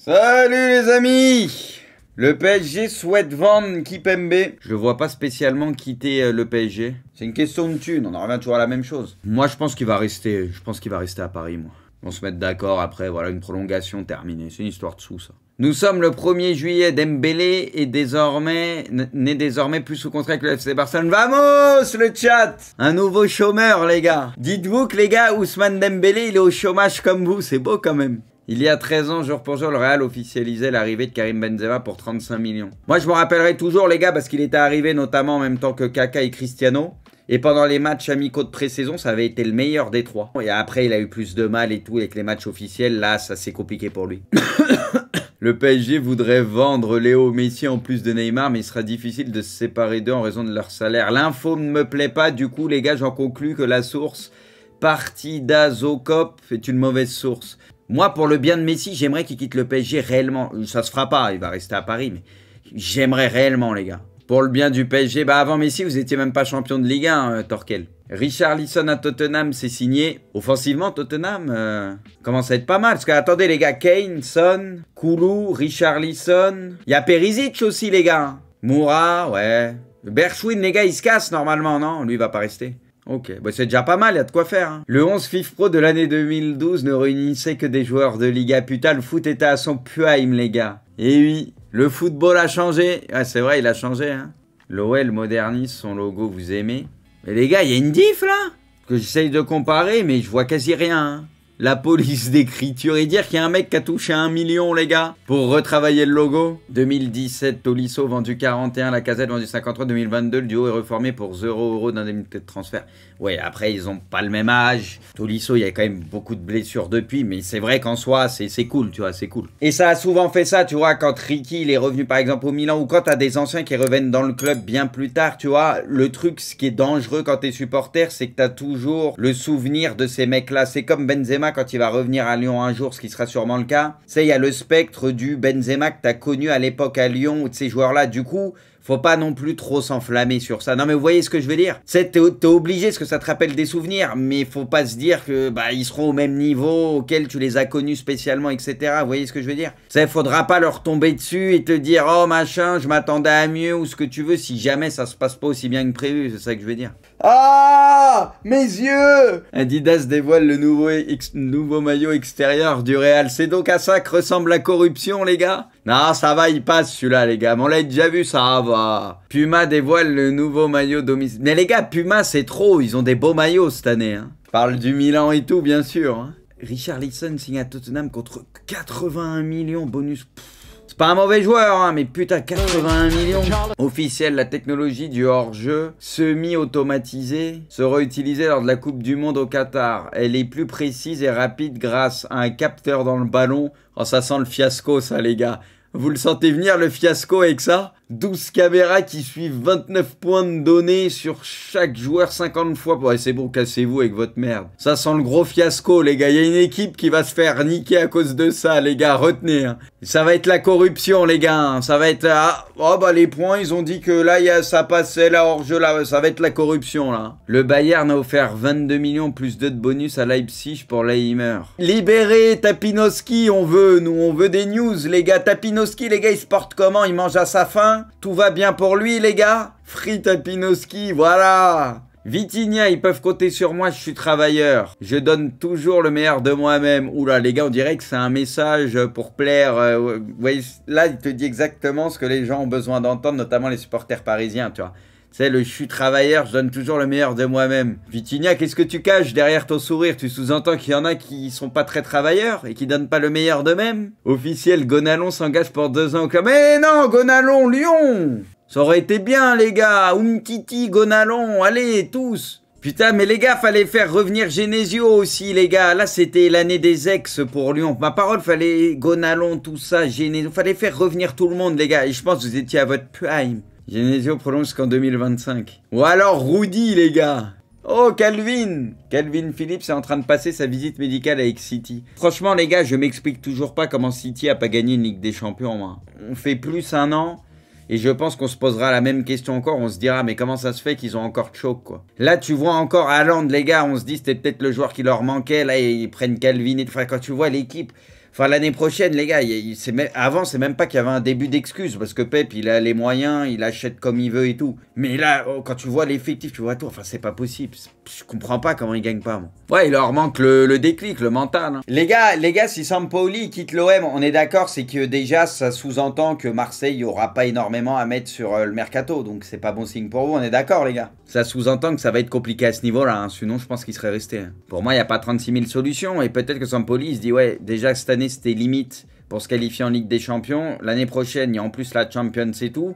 Salut les amis! Le PSG souhaite vendre Kipembe. Je le vois pas spécialement quitter le PSG. C'est une question de thune, on en revient toujours à la même chose. Moi je pense qu'il va rester. Je pense qu'il va rester à Paris, moi. On se mettre d'accord après, voilà, une prolongation terminée. C'est une histoire de sous, ça. Nous sommes le 1er juillet, Dembélé est désormais, n'est désormais plus sous contrat avec le FC Barcelone. Vamos, le chat! Un nouveau chômeur, les gars. Dites-vous que les gars, Ousmane Dembélé, il est au chômage comme vous. C'est beau quand même. Il y a 13 ans, jour pour jour, le Real officialisait l'arrivée de Karim Benzema pour 35 millions. Moi, je me rappellerai toujours, les gars, parce qu'il était arrivé notamment en même temps que Kaka et Cristiano. Et pendant les matchs amicaux de pré-saison, ça avait été le meilleur des trois. Et après, il a eu plus de mal et tout avec les matchs officiels. Là, ça s'est compliqué pour lui. Le PSG voudrait vendre Léo Messi en plus de Neymar, mais il sera difficile de se séparer d'eux en raison de leur salaire. L'info ne me plaît pas. Du coup, les gars, j'en conclus que la source Partida Zocop est une mauvaise source. Moi, pour le bien de Messi, j'aimerais qu'il quitte le PSG réellement. Ça se fera pas, il va rester à Paris, mais j'aimerais réellement, les gars. Pour le bien du PSG, bah avant Messi, vous étiez même pas champion de Ligue 1, Torquel. Richarlison à Tottenham, c'est signé. Offensivement, Tottenham commence à être pas mal. Parce que, attendez, les gars, Kane, Son, Koulou, Richarlison. Il y a Perisic aussi, les gars. Moura, ouais. Berchwin, les gars, il se casse normalement, non? Lui, il va pas rester. Ok, bah c'est déjà pas mal, il y a de quoi faire. Hein. Le 11 FIF Pro de l'année 2012 ne réunissait que des joueurs de Liga. Putain, le foot était à son prime, les gars. Et oui, le football a changé. Ah, c'est vrai, il a changé. Hein. L'OL modernise son logo, vous aimez? Mais les gars, il y a une diff là que j'essaye de comparer, mais je vois quasi rien. Hein. La police d'écriture et dire qu'il y a un mec qui a touché 1 million, les gars, pour retravailler le logo. 2017, Tolisso vendu 41, Lacazette vendu 53. 2022, le duo est reformé pour 0 € d'indemnité de transfert. Ouais, après, ils ont pas le même âge. Tolisso, il y a quand même beaucoup de blessures depuis, mais c'est vrai qu'en soi, c'est cool, tu vois, c'est cool. Et ça a souvent fait ça, tu vois, quand Ricky, il est revenu par exemple au Milan, ou quand t'as des anciens qui reviennent dans le club bien plus tard, tu vois, le truc, ce qui est dangereux quand t'es supporter, c'est que t'as toujours le souvenir de ces mecs-là. C'est comme Benzema quand il va revenir à Lyon un jour, ce qui sera sûrement le cas. Tu sais, il y a le spectre du Benzema que t'as connu à l'époque à Lyon, ou de ces joueurs-là. Du coup, faut pas non plus trop s'enflammer sur ça. Non mais vous voyez ce que je veux dire? T'es obligé parce que ça te rappelle des souvenirs, mais faut pas se dire que bah ils seront au même niveau auquel tu les as connus spécialement, etc. Vous voyez ce que je veux dire? Ça, faudra pas leur tomber dessus et te dire oh machin, je m'attendais à mieux ou ce que tu veux si jamais ça se passe pas aussi bien que prévu, c'est ça que je veux dire. Ah, mes yeux! Adidas dévoile le nouveau maillot extérieur du Real. C'est donc à ça que ressemble la corruption, les gars? Non, ça va, il passe celui-là, les gars. On l'a déjà vu, ça va. Puma dévoile le nouveau maillot domicile. Mais les gars, Puma, c'est trop. Ils ont des beaux maillots cette année. Hein. Parle du Milan et tout, bien sûr. Hein. Richarlison signe à Tottenham contre 81 millions bonus. C'est pas un mauvais joueur, hein, mais putain, 81 millions. Officiel, la technologie du hors-jeu semi-automatisée sera utilisée lors de la Coupe du Monde au Qatar. Elle est plus précise et rapide grâce à un capteur dans le ballon. Oh, ça sent le fiasco, ça, les gars. Vous le sentez venir, le fiasco, avec ça? 12 caméras qui suivent 29 points de données sur chaque joueur 50 fois. Ouais, c'est bon, cassez-vous avec votre merde. Ça sent le gros fiasco, les gars. Il y a une équipe qui va se faire niquer à cause de ça, les gars. Retenez. Hein. Ça va être la corruption, les gars. Hein. Ça va être... Ah, oh, bah les points, ils ont dit que là, ça passait, là, hors-jeu, là. Ça va être la corruption, là. Le Bayern a offert 22 millions plus 2 de bonus à Leipzig pour Leimer. Libérez Tapinoski, on veut, nous. On veut des news, les gars. Tapinoski, les gars, il se porte comment? Il mange à sa faim? Tout va bien pour lui, les gars? Free Tapinoski, voilà. Vitinha, ils peuvent compter sur moi, je suis travailleur. Je donne toujours le meilleur de moi-même. Oula, les gars, on dirait que c'est un message pour plaire. Vous voyez, là, il te dit exactement ce que les gens ont besoin d'entendre, notamment les supporters parisiens, tu vois. C'est le « je suis travailleur, je donne toujours le meilleur de moi-même ». Vitinha, qu'est-ce que tu caches derrière ton sourire? Tu sous-entends qu'il y en a qui sont pas très travailleurs et qui donnent pas le meilleur d'eux-mêmes? Officiel, Gonalon s'engage pour 2 ans au club. Mais non, Gonalon, Lyon! Ça aurait été bien, les gars. Umtiti, Gonalon, allez, tous. Putain, mais les gars, fallait faire revenir Genesio aussi, les gars. Là, c'était l'année des ex pour Lyon. Ma parole, fallait Gonalon, tout ça, Genesio. Fallait faire revenir tout le monde, les gars. Et je pense que vous étiez à votre prime. Genesio prolonge jusqu'en 2025. Ou alors Rudy, les gars. Oh, Calvin! Calvin Phillips est en train de passer sa visite médicale avec City. Franchement, les gars, je m'explique toujours pas comment City a pas gagné une Ligue des Champions, moi. On fait plus 1 an, et je pense qu'on se posera la même question encore. On se dira, mais comment ça se fait qu'ils ont encore choke, quoi? Là, tu vois encore Haaland, les gars, on se dit, c'était peut-être le joueur qui leur manquait. Là, ils prennent Calvin et tout. Enfin, quand tu vois l'équipe... Enfin, l'année prochaine, les gars, avant, c'est même pas qu'il y avait un début d'excuse, parce que Pep, il a les moyens, il achète comme il veut et tout. Mais là, quand tu vois l'effectif, tu vois tout, enfin, c'est pas possible. Je comprends pas comment ils gagnent pas, moi. Ouais, il leur manque le déclic, le mental. Hein. Les gars, si Sampaoli quitte l'OM, on est d'accord, c'est que déjà, ça sous-entend que Marseille aura pas énormément à mettre sur le mercato. Donc, c'est pas bon signe pour vous, on est d'accord, les gars. Ça sous-entend que ça va être compliqué à ce niveau-là, hein. Sinon, je pense qu'il serait resté. Hein. Pour moi, il n'y a pas 36 000 solutions, et peut-être que Sampaoli, il se dit, ouais, déjà, cette année, c'était limite pour se qualifier en Ligue des Champions. L'année prochaine, il y a en plus la Champions et tout.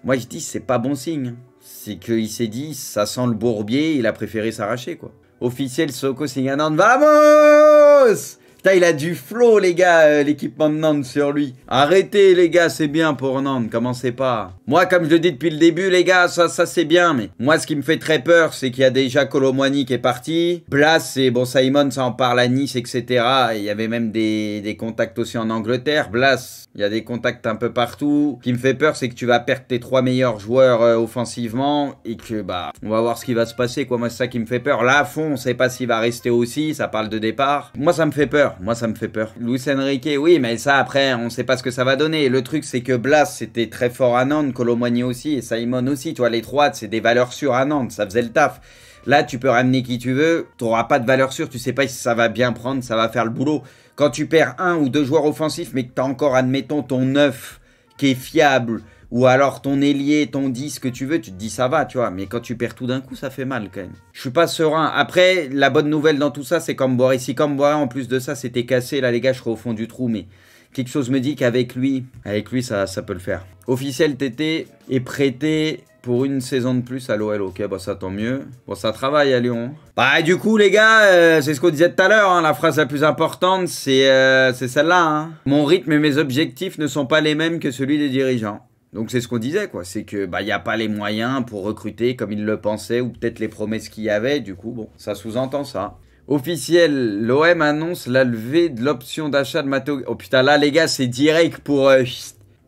Moi, je dis, c'est pas bon signe. C'est qu'il s'est dit, ça sent le bourbier, il a préféré s'arracher, quoi. Officiel, Soko signe à Nantes. Vamos! Putain, il a du flow, les gars, l'équipement de Nantes sur lui. Arrêtez, les gars, c'est bien pour Nantes, commencez pas. Moi, comme je le dis depuis le début, les gars, ça c'est bien, mais moi, ce qui me fait très peur, c'est qu'il y a déjà Kolo Muani qui est parti. Blas, et bon, Simon, ça en parle à Nice, etc. Et il y avait même des contacts aussi en Angleterre. Blas, il y a des contacts un peu partout. Ce qui me fait peur, c'est que tu vas perdre tes 3 meilleurs joueurs offensivement et que, bah, on va voir ce qui va se passer, quoi. Moi, c'est ça qui me fait peur. Là, à fond, on sait pas s'il va rester aussi, ça parle de départ. Moi, ça me fait peur. Moi, ça me fait peur. Luis Enrique, oui, mais ça, après, on sait pas ce que ça va donner. Le truc, c'est que Blas, c'était très fort à Nantes, Kolo Muani aussi, et Simon aussi. Tu vois, les trois, c'est des valeurs sûres à Nantes. Ça faisait le taf. Là, tu peux ramener qui tu veux. Tu n'auras pas de valeur sûre. Tu sais pas si ça va bien prendre, ça va faire le boulot. Quand tu perds 1 ou 2 joueurs offensifs, mais que tu as encore, admettons, ton 9 qui est fiable, ou alors ton ailier, ton 10 que tu veux, tu te dis ça va, tu vois. Mais quand tu perds tout d'un coup, ça fait mal quand même. Je suis pas serein. Après, la bonne nouvelle dans tout ça, c'est Camboire. Et si Camboire, en plus de ça, c'était cassé, là les gars, je serais au fond du trou. Mais quelque chose me dit qu'avec lui, ça peut le faire. Officiel TT est prêté pour une saison de plus à l'OL. Ok, bah ça tant mieux. Bon, ça travaille à Lyon. Bah du coup les gars, c'est ce qu'on disait tout à l'heure, hein, la phrase la plus importante, c'est celle-là. Hein. Mon rythme et mes objectifs ne sont pas les mêmes que celui des dirigeants. Donc c'est ce qu'on disait, quoi. C'est que bah y a pas les moyens pour recruter comme ils le pensaient, ou peut-être les promesses qu'il y avait. Du coup, bon, ça sous-entend ça. Officiel, l'OM annonce la levée de l'option d'achat de Matteo. Oh putain, là les gars, c'est direct pour...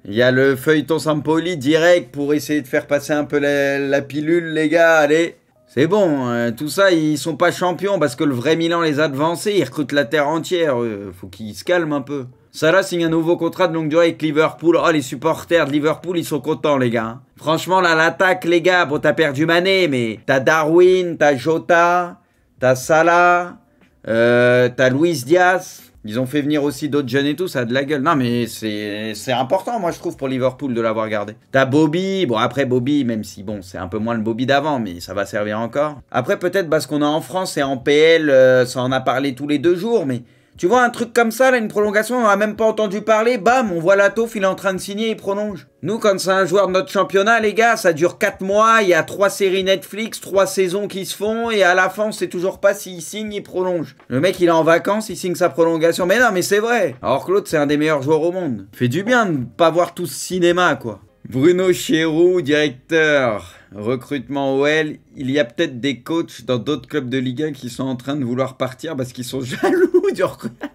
Il y a le feuilleton Sampaoli direct pour essayer de faire passer un peu la pilule, les gars. Allez, c'est bon. Tout ça, ils sont pas champions parce que le vrai Milan les a devancés. Ils recrutent la terre entière. Faut qu'ils se calment un peu. Salah signe un nouveau contrat de longue durée avec Liverpool. Oh, les supporters de Liverpool, ils sont contents, les gars. Franchement, là, l'attaque, les gars, bon, t'as perdu Mané, mais t'as Darwin, t'as Jota, t'as Salah, t'as Luis Diaz. Ils ont fait venir aussi d'autres jeunes et tout, ça a de la gueule. Non, mais c'est important, moi, je trouve, pour Liverpool de l'avoir gardé. T'as Bobby. Bon, après, Bobby, même si, bon, c'est un peu moins le Bobby d'avant, mais ça va servir encore. Après, peut-être parce qu'on est en France et en PL, ça en a parlé tous les 2 jours, mais... Tu vois un truc comme ça, là, une prolongation, on n'a même pas entendu parler, bam, on voit la taufe, il est en train de signer, il prolonge. Nous, quand c'est un joueur de notre championnat, les gars, ça dure 4 mois, il y a 3 séries Netflix, 3 saisons qui se font, et à la fin, on sait toujours pas s'il signe, il prolonge. Le mec, il est en vacances, il signe sa prolongation. Mais non, mais c'est vrai. Alors que l'autre, c'est un des meilleurs joueurs au monde. Fait du bien de pas voir tout ce cinéma, quoi. Bruno Chéroux, directeur recrutement OL. Il y a peut-être des coachs dans d'autres clubs de Ligue 1 qui sont en train de vouloir partir parce qu'ils sont jaloux du recrutement.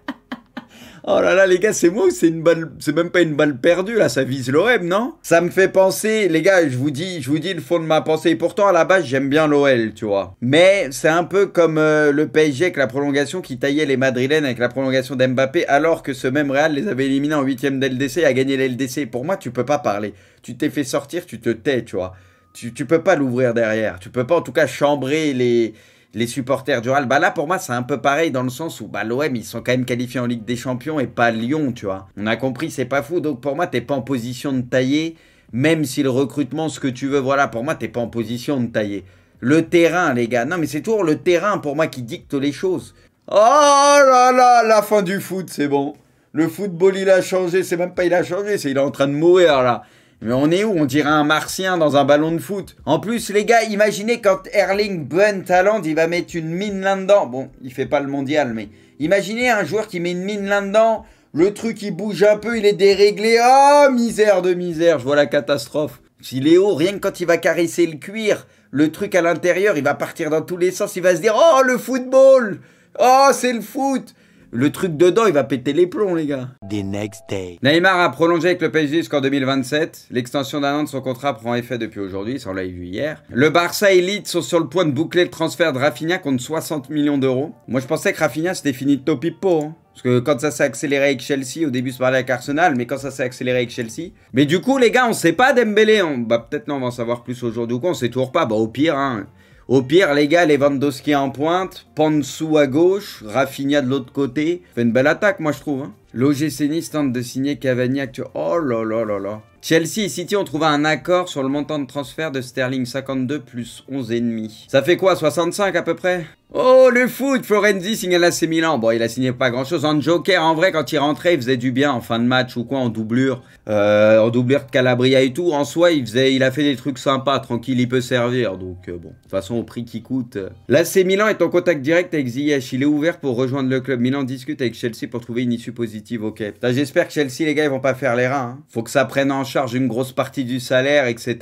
Oh là là, les gars, c'est moi ou c'est une balle... C'est même pas une balle perdue, là, ça vise l'OM, non? Ça me fait penser, les gars, je vous dis le fond de ma pensée. Et pourtant, à la base, j'aime bien l'OL, tu vois. Mais c'est un peu comme le PSG avec la prolongation qui taillait les Madrilènes avec la prolongation d'Mbappé, alors que ce même Real les avait éliminés en 8ème d'LDC et a gagné l'LDC. Pour moi, tu peux pas parler. Tu t'es fait sortir, tu te tais, tu vois. Tu peux pas l'ouvrir derrière. Tu peux pas, en tout cas, chambrer les supporters du Real. Bah là, pour moi, c'est un peu pareil dans le sens où bah, l'OM, ils sont quand même qualifiés en Ligue des Champions et pas Lyon, tu vois. On a compris, c'est pas fou. Donc pour moi, t'es pas en position de tailler, même si le recrutement, ce que tu veux, voilà, pour moi, t'es pas en position de tailler. Le terrain, les gars. Non, mais c'est toujours le terrain, pour moi, qui dicte les choses. Oh là là, la fin du foot, c'est bon. Le football, il a changé. C'est même pas il a changé, c'est il est en train de mourir, là. Mais on est où? On dirait un martien dans un ballon de foot. En plus, les gars, imaginez quand Erling Braut Haaland, il va mettre une mine là-dedans. Bon, il fait pas le mondial, mais imaginez un joueur qui met une mine là-dedans. Le truc, il bouge un peu, il est déréglé. Oh, misère de misère, je vois la catastrophe. Si Léo, rien que quand il va caresser le cuir, le truc à l'intérieur, il va partir dans tous les sens. Il va se dire, oh, le football. Oh, c'est le foot. Le truc dedans, il va péter les plombs, les gars. The next day. Neymar a prolongé avec le PSG jusqu'en 2027. L'extension d'un an de son contrat prend effet depuis aujourd'hui, ça on l'a vu hier. Le Barça et Leeds sont sur le point de boucler le transfert de Rafinha contre 60 millions d'euros. Moi, je pensais que Rafinha, c'était fini de Topipo. Hein. Parce que quand ça s'est accéléré avec Chelsea, au début, c'est parlait avec Arsenal, mais quand ça s'est accéléré avec Chelsea. Mais du coup, les gars, on sait pas Dembélé. Bah, peut-être non, on va en savoir plus aujourd'hui ou quoi, on sait toujours pas. Bah, au pire, hein. Au pire, les gars, Lewandowski en pointe, Pansou à gauche, Rafinha de l'autre côté. Fait une belle attaque, moi, je trouve. Hein. L'OGC Nice tente de signer Cavani actuellement. Oh là là là là. Chelsea et City ont trouvé un accord sur le montant de transfert de Sterling 52 plus 11,5. Ça fait quoi, 65 à peu près? Oh, le foot, Florenzi signe à l'AC Milan. Bon, il a signé pas grand-chose. En joker, en vrai, quand il rentrait, il faisait du bien en fin de match ou quoi, en doublure. En doublure de Calabria et tout. En soi, il a fait des trucs sympas, tranquille, il peut servir. Donc, bon, de toute façon, au prix qui coûte. L'AC Milan est en contact direct avec Ziyech. Il est ouvert pour rejoindre le club. Milan discute avec Chelsea pour trouver une issue positive. Ok. J'espère que Chelsea, les gars, ils vont pas faire les reins. Hein. Faut que ça prenne en charge une grosse partie du salaire, etc.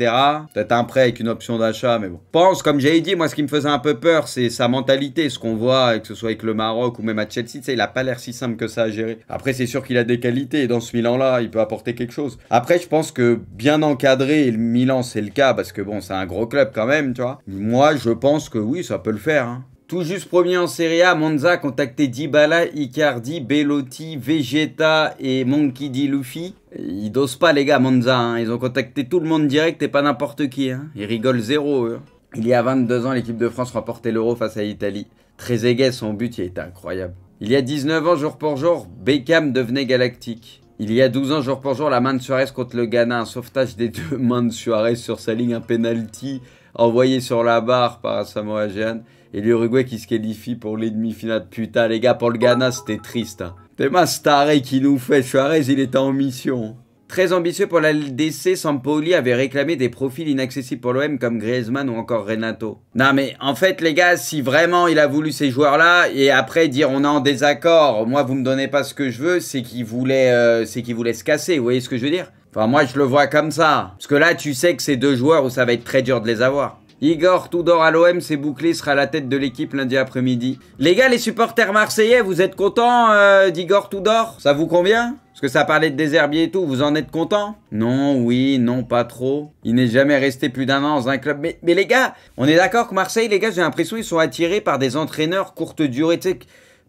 Peut-être un prêt avec une option d'achat, mais bon. Je pense, comme j'avais dit, moi, ce qui me faisait un peu peur, c'est sa mentalité. Ce qu'on voit, que ce soit avec le Maroc ou même à Chelsea, tu sais, il a pas l'air si simple que ça à gérer. Après, c'est sûr qu'il a des qualités et dans ce Milan-là, il peut apporter quelque chose. Après, je pense que bien encadré, et le Milan, c'est le cas parce que bon, c'est un gros club quand même, tu vois. Moi, je pense que oui, ça peut le faire. Hein. Tout juste premier en Serie A, Monza a contacté Dybala, Icardi, Belotti, Vegeta et Monkey D. Luffy. Ils dosent pas les gars, Monza. Hein. Ils ont contacté tout le monde direct et pas n'importe qui. Hein. Ils rigolent zéro, eux. Il y a 22 ans, l'équipe de France remportait l'Euro face à l'Italie. Trezeguet, son but, il était incroyable. Il y a 19 ans, jour pour jour, Beckham devenait galactique. Il y a 12 ans, jour pour jour, la main de Suarez contre le Ghana. Un sauvetage des deux mains de Suarez sur sa ligne, un penalty envoyé sur la barre par Samoa Gyan. Et l'Uruguay qui se qualifie pour les demi-finales. Putain, les gars, pour le Ghana, c'était triste. Hein. C'est ma staré qui nous fait. Suarez, il était en mission. Très ambitieux pour la LDC, Sampaoli avait réclamé des profils inaccessibles pour l'OM comme Griezmann ou encore Renato. Non mais en fait les gars, si vraiment il a voulu ces joueurs-là et après dire on est en désaccord, moi vous me donnez pas ce que je veux, c'est qu'il voulait se casser, vous voyez ce que je veux dire? Enfin moi je le vois comme ça. Parce que là tu sais que c'est deux joueurs où ça va être très dur de les avoir. Igor Tudor à l'OM, c'est bouclé, sera à la tête de l'équipe lundi après-midi. Les gars, les supporters marseillais, vous êtes contents d'Igor Tudor? Ça vous convient? Parce que ça parlait de Désherbier et tout, vous en êtes contents? Non, oui, non, pas trop. Il n'est jamais resté plus d'un an dans un club. Mais les gars, on est d'accord que Marseille, les gars, j'ai l'impression qu'ils sont attirés par des entraîneurs courte durée, tu sais.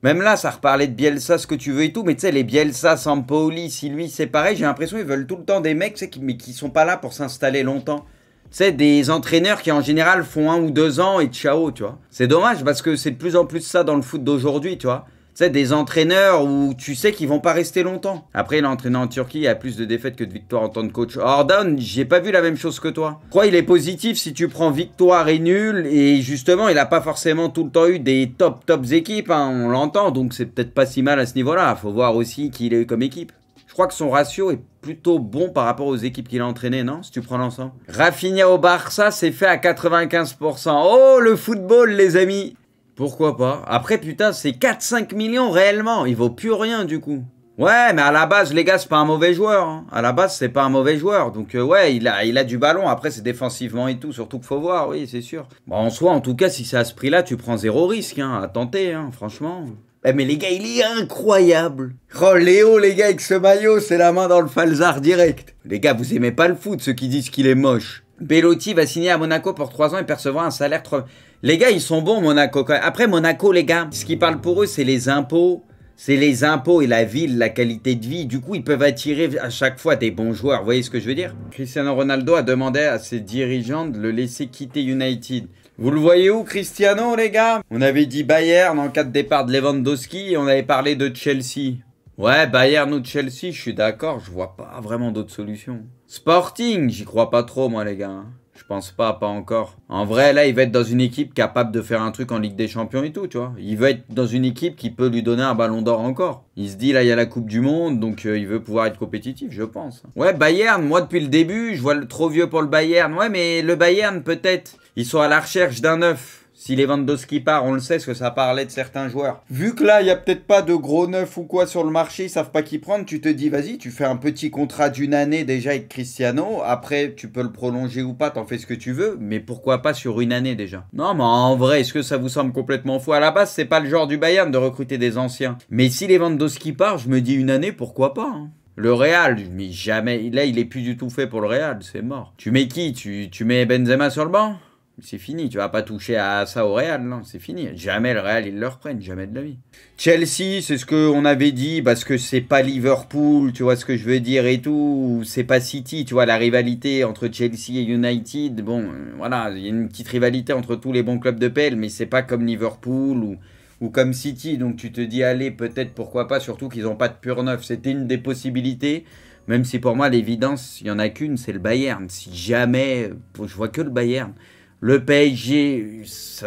Même là, ça reparlait de Bielsa, ce que tu veux et tout, mais tu sais, les Bielsa, Sampaoli, si lui, c'est pareil, j'ai l'impression qu'ils veulent tout le temps des mecs, tu sais, mais qui sont pas là pour s'installer longtemps. Tu sais, des entraîneurs qui en général font 1 ou 2 ans et ciao, tu vois. C'est dommage parce que c'est de plus en plus ça dans le foot d'aujourd'hui, tu vois. Tu sais, des entraîneurs où tu sais qu'ils vont pas rester longtemps. Après, il a entraîné en Turquie, il a plus de défaites que de victoires en tant que coach. Ordan, j'ai pas vu la même chose que toi. Je crois qu'il est positif si tu prends victoire et nul. Et justement, il a pas forcément tout le temps eu des tops équipes, hein, on l'entend. Donc c'est peut-être pas si mal à ce niveau-là. Faut voir aussi qui il a eu comme équipe. Je crois que son ratio est plutôt bon par rapport aux équipes qu'il a entraînées, non? Si tu prends l'ensemble. Rafinha au Barça, c'est fait à 95%. Oh, le football, les amis! Pourquoi pas? Après, putain, c'est 4-5 millions réellement. Il vaut plus rien, du coup. Ouais, mais à la base, les gars, c'est pas un mauvais joueur. Hein. À la base, c'est pas un mauvais joueur. Donc, ouais, il a du ballon. Après, c'est défensivement et tout. Surtout qu'il faut voir, oui, c'est sûr. Bon, en soi, en tout cas, si c'est à ce prix-là, tu prends zéro risque, hein, à tenter, hein, franchement. Eh mais les gars, il est incroyable. Oh Léo, les gars, avec ce maillot, c'est la main dans le falzar direct. Les gars, vous aimez pas le foot, ceux qui disent qu'il est moche. Belotti va signer à Monaco pour 3 ans et percevra un salaire 3... Les gars, ils sont bons, Monaco. Après, Monaco, les gars, ce qui parle pour eux, c'est les impôts. C'est les impôts et la ville, la qualité de vie. Du coup, ils peuvent attirer à chaque fois des bons joueurs. Vous voyez ce que je veux dire? Cristiano Ronaldo a demandé à ses dirigeants de le laisser quitter United. Vous le voyez où, Cristiano, les gars? On avait dit Bayern en cas de départ de Lewandowski et on avait parlé de Chelsea. Ouais, Bayern ou Chelsea, je suis d'accord, je vois pas vraiment d'autres solutions. Sporting, j'y crois pas trop, moi, les gars. Je pense pas encore. En vrai, là, il va être dans une équipe capable de faire un truc en Ligue des Champions et tout, tu vois. Il veut être dans une équipe qui peut lui donner un ballon d'or encore. Il se dit, là, il y a la Coupe du Monde, donc il veut pouvoir être compétitif, je pense. Ouais, Bayern, moi, depuis le début, je vois le trop vieux pour le Bayern. Ouais, mais le Bayern, peut-être, ils sont à la recherche d'un neuf. Si Lewandowski part, on le sait, parce que ça parlait de certains joueurs. Vu que là, il n'y a peut-être pas de gros neufs ou quoi sur le marché, ils savent pas qui prendre, tu te dis, vas-y, tu fais un petit contrat d'1 année déjà avec Cristiano. Après, tu peux le prolonger ou pas, t'en fais ce que tu veux. Mais pourquoi pas sur 1 année déjà? Non, mais en vrai, est-ce que ça vous semble complètement fou? À la base, c'est pas le genre du Bayern de recruter des anciens. Mais si Lewandowski part, je me dis 1 année, pourquoi pas, hein. Le Real, mais jamais. Là, il est plus du tout fait pour le Real, c'est mort. Tu mets qui? Tu mets Benzema sur le banc? C'est fini, tu vas pas toucher à ça au Real, non, c'est fini. Jamais le Real, ils le reprennent, jamais de la vie. Chelsea, c'est ce qu'on avait dit, parce que c'est pas Liverpool, tu vois ce que je veux dire et tout. C'est pas City, tu vois, la rivalité entre Chelsea et United. Bon, voilà, il y a une petite rivalité entre tous les bons clubs de PL, mais c'est pas comme Liverpool ou comme City. Donc tu te dis, allez, peut-être, pourquoi pas, surtout qu'ils n'ont pas de pur neuf. C'était une des possibilités. Même si pour moi, l'évidence, il n'y en a qu'une, c'est le Bayern. Si jamais, je vois que le Bayern. Le PSG,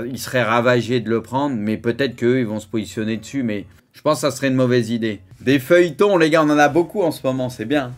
il serait ravagé de le prendre, mais peut-être qu'eux, ils vont se positionner dessus, mais je pense que ça serait une mauvaise idée. Des feuilletons, les gars, on en a beaucoup en ce moment, c'est bien.